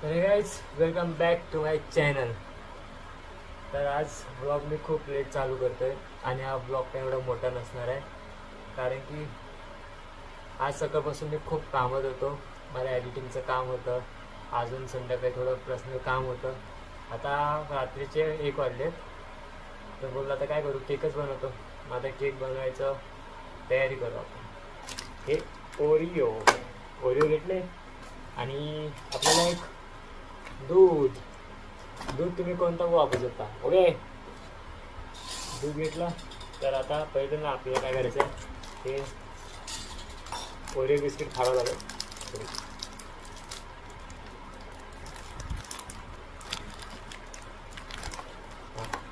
Guys welcome back to my channel. तर आज blog मी खूप लेट चालू करतोय आणि हा ब्लॉग काही एवढा मोठा नसणार आहे, कारण की आज सकाळपासून मी खूप कामात होतो। मला एडिटिंगचं काम होतं, अजून संध्याकाळी थोडं पर्सनल काम होतं। आता रात्रीचे 1 वाजलेत, तर बोललो आता काय करू, केकच बनवतो। माझा केक बनवायचं तयारी करू आपण। हे ओरिओ घेतले आणि आपल्याला एक दूध तुम्ही कोणता वापरू शकता। ओके, दूध घेतला। तर आता पहिले ना आपल्याला काय करायचं आहे, हे ओरिओ बिस्किट खावं लागेल।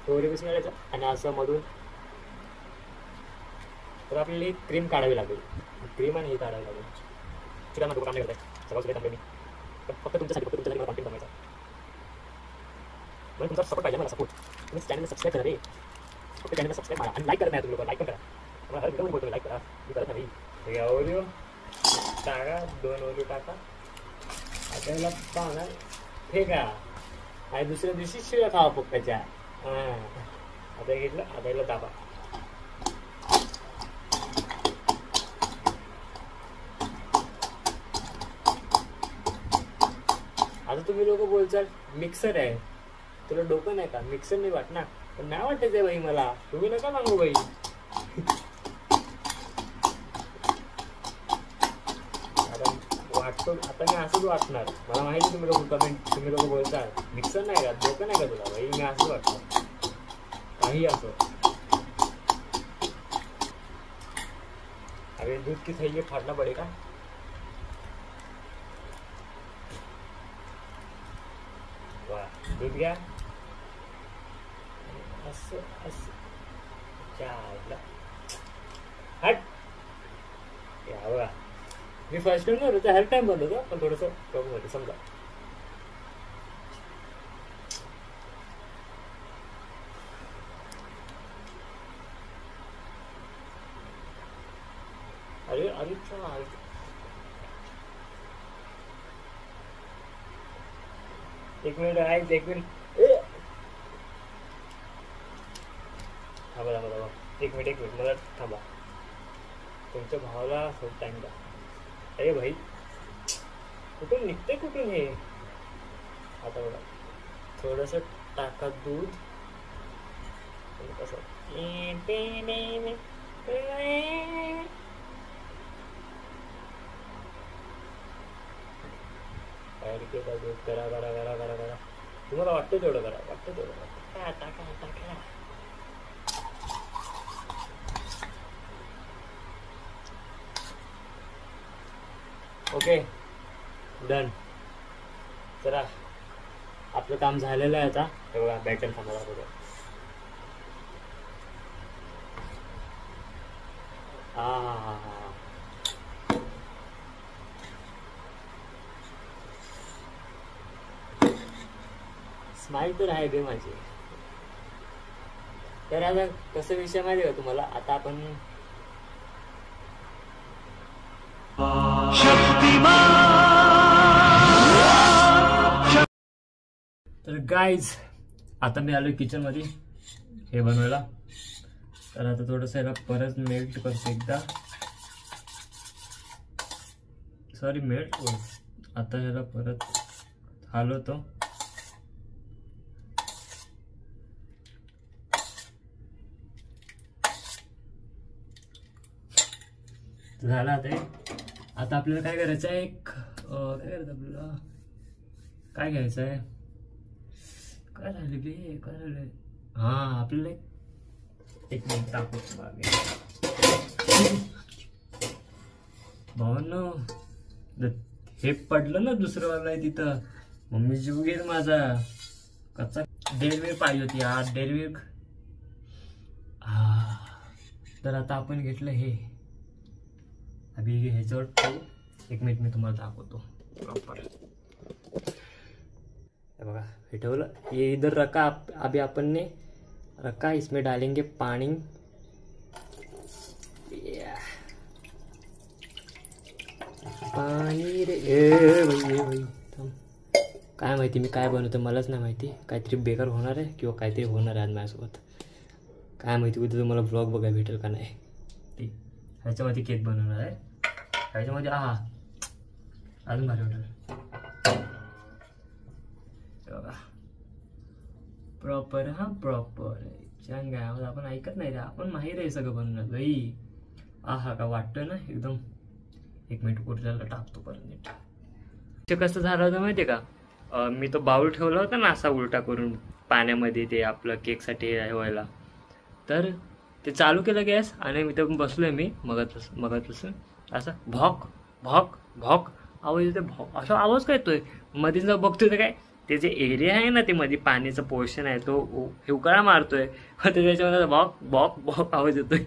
ओरिओ बिस्किट घ्यायचं आणि असं मधून तर आपल्याला क्रीम काढावी लागेल। क्रीम आणि हे काढावी लागेल। चिकन मध्ये काम नाही करत आहे, सगळं थांबले मी फक्त तुमच्यासाठी मला कॉन्टेंट बनवायचा। म्हणजे तुमचा सपोर्ट पाहिजे, मला सपोर्ट। तुम्ही चॅनलला सबस्क्राईब करा रे, फक्त चॅनलला सबस्क्राईब करा आणि लाईक करा। नाही तुम्ही लोक लाईक पण करा, मला हर व्हिडिओ बोलतो लाईक करा, मी करत नाही। हे ओरिओ टाका, 2 ओरिओ टाका। आता याला पाहणार फेका आणि दुसऱ्या दिवशी शिळ्या खावा पप्पाच्या। आता घेतलं, आता याला दाबा। आता तुम्ही लोक बोलचाल मिक्सर आहे, तुला डोकं नाही का, मिक्सर नाही वाटणार? पण नाही वाटायचंय बाई मला, तुम्ही नका सांगू बाई। आता वाटतो, आता मी असंच वाटणार। मला माहिती तुम्ही लोक बोलताल मिक्सर नाही का, डोकं नाही का तुला बाई, मी असंच वाटतो काही असो। अरे दूध की सही फाटना पडेगा। वाह, दूध घ्या असं असं चाललं। हट या बघा, मी फर्स्ट टाइम बनवतो, हर टाइम बनवतो, पण थोडंसं कमी होतं समजा। अरे अरे चाल, एक मिनिट आहे, एक मिनिट थांबा थांबा थांबा, एक मिनिट मला थांबा। तुमच्या भावाला खूप टाइम द्या। अरे भाई कुठून निघते, कुठून हे? आता बघा, थोडंसं टाका दूध, कसं दूध करा करा करा करा करा, तुम्हाला वाटतं तेवढं करा, वाटतं तेवढं करा, टाका टाका। Okay done. चला आपलं काम झालेलं आहे। आता हे बघा बॅटर थांबला बघा, हा स्माइल तर आहे बे माझी। तर आता कसं विषय माहिती आहे का तुम्हाला, आता आपण तर गाइज आता मी आलोय किचन मध्ये हे बनवायला। तर आता थोडंसं याला परत मेल्ट करतो एकदा, सॉरी मेल्ट। आता याला परत हलवतो। झालं आता आपल्याला काय करायचं आहे, काय करायचं आपल्याला, काय घ्यायचं आहे, काय झालं बे, काय झालंय? हा आपल्याला एक मिनिट टाकू भावनो, हे पडलं ना दुसरं वाला आहे तिथं, मम्मी जीव घेईल माझा। कच्चा डेअरमिल्क पाहिजे होती यार, डेअरमिल्क। हा तर आता आपण घेतलं हे, अभी ह्याच्यावर ठेवू, एक मिनिट मी तुम्हाला दाखवतो प्रॉपर। बघा हे ठेवलं, ये इधर रखा। अभी अपन ने रखा, इसमें डालेंगे पानी। पानी रे भाई काय माहिती मी काय बनवतो मलाच नाही माहिती. काहीतरी बेकार होणार आहे किंवा काहीतरी होणार आहे आज माझ्यासोबत. काय माहिती उद्या तुम्हाला व्लॉग बघायला भेटेल का नाही. ती ह्याच्यामध्ये केक बनवणार आहे. ह्याच्यामध्ये अजून भारी होणार बघा. प्रॉपर प्रॉपर चांगला आहे. आपण ऐकत नाही रे, आपण माहीर आहे सगळं बनवणार बाई. का वाटतोय ना एकदम. 1 मिनिट उरल्याला टाकतो परत नीट. ते कसं झालं होतं माहिती आहे का, मी तो बाउल ठेवला होता ना असा उलटा करून पाण्यामध्ये ते आपलं केकसाठी व्हायला. तर ते चालू केलं गॅस आणि मी तर बसलोय मी मगातपासून असं भॉक भॉक भॉक आवाज येतोय. भॉक असा आवाज काय येतोय मध्ये जर बघतोय तर काय ते जे एरिया आहे ना ते मध्ये पाण्याचं पोर्शन आहे तो हिवकाळा मारतोय. त्याच्यामध्ये भॉक भॉक भॉक आवाज येतोय.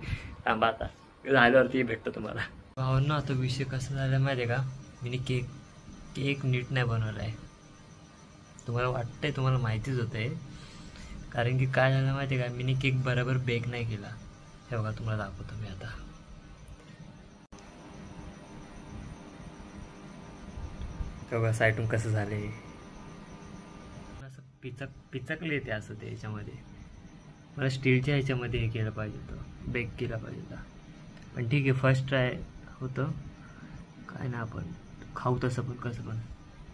थांबा आता झाल्यावरती भेटतो तुम्हाला. भावना आता विषय कसा झाला माहिती आहे का, मी केक नीट नाही बनवला आहे. तुम्हाला वाटतंय तुम्हाला माहितीच होतं आहे. कारण की काय झालं माहिती आहे का, मी केक बरोबर बेक नाही केला. हे बघा तुम्हाला दाखवतो मी आता. बघा साईटून कसं झाले असं पिचकले ते असं ते ह्याच्यामध्ये. मला स्टीलच्या ह्याच्यामध्ये हे केलं पाहिजे होतं, बेक केला पाहिजे होता. पण ठीक आहे फर्स्ट ट्राय होतं. काय ना आपण खाऊ तसं पण कसं पण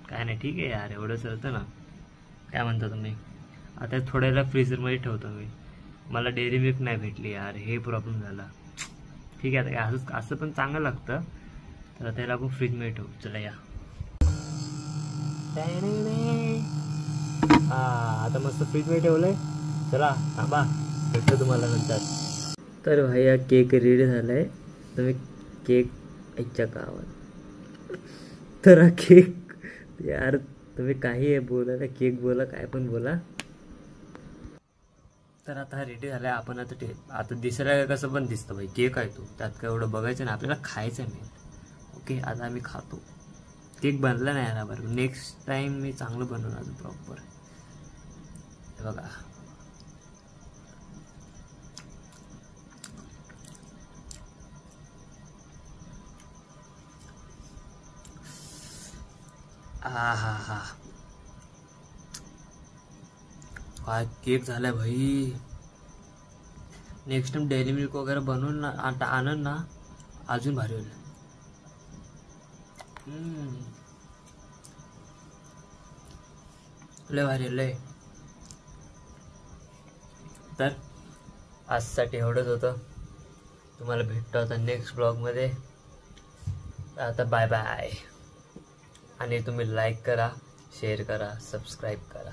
काय नाही. ठीक आहे यार एवढं चालतं ना. काय म्हणता तुम्ही. आता थोड्याला फ्रीजरमध्ये ठेवतो मी. मला डेअरी मिल्क नाही भेटली यार, हे प्रॉब्लेम झाला. ठीक आहे आता असं पण चांगलं लागतं. तर त्याला आपण फ्रीजमध्ये ठेवू. चला या. आता मस्त फ्रीजमध्ये ठेवलंय. चला थांबा भेटतो तुम्हाला नंतर. तर भैया केक रेडी झालाय. तुम्ही केक ऐकच्या गावात तर केक यार तुम्ही काही बोला ना, केक बोला काय पण बोला. तर आता हा रेडी झालाय. आपण आता दिसायला कसं पण दिसतं भाई. केक आहे तो, त्यात काय एवढं बघायचं ना, आपल्याला खायचं आहे. ओके आता आम्ही खातो. केक बनला नाही ना बरं. नेक्स्ट टाइम मी चांगलं बनवणार प्रॉपर. हे बघा काय केक झालाय भाई. नेक्स्ट टाइम डेअरी मिल्क वगैरे बनवून ना आता आणन ना अजून भारी होईल. लय भारी लय. तर आजसाठी एवढंच होतं. तुम्हाला भेटतो आता नेक्स्ट ब्लॉगमध्ये. आता बाय बाय. आणि तुम्ही लाईक करा, शेअर करा, सबस्क्राईब करा.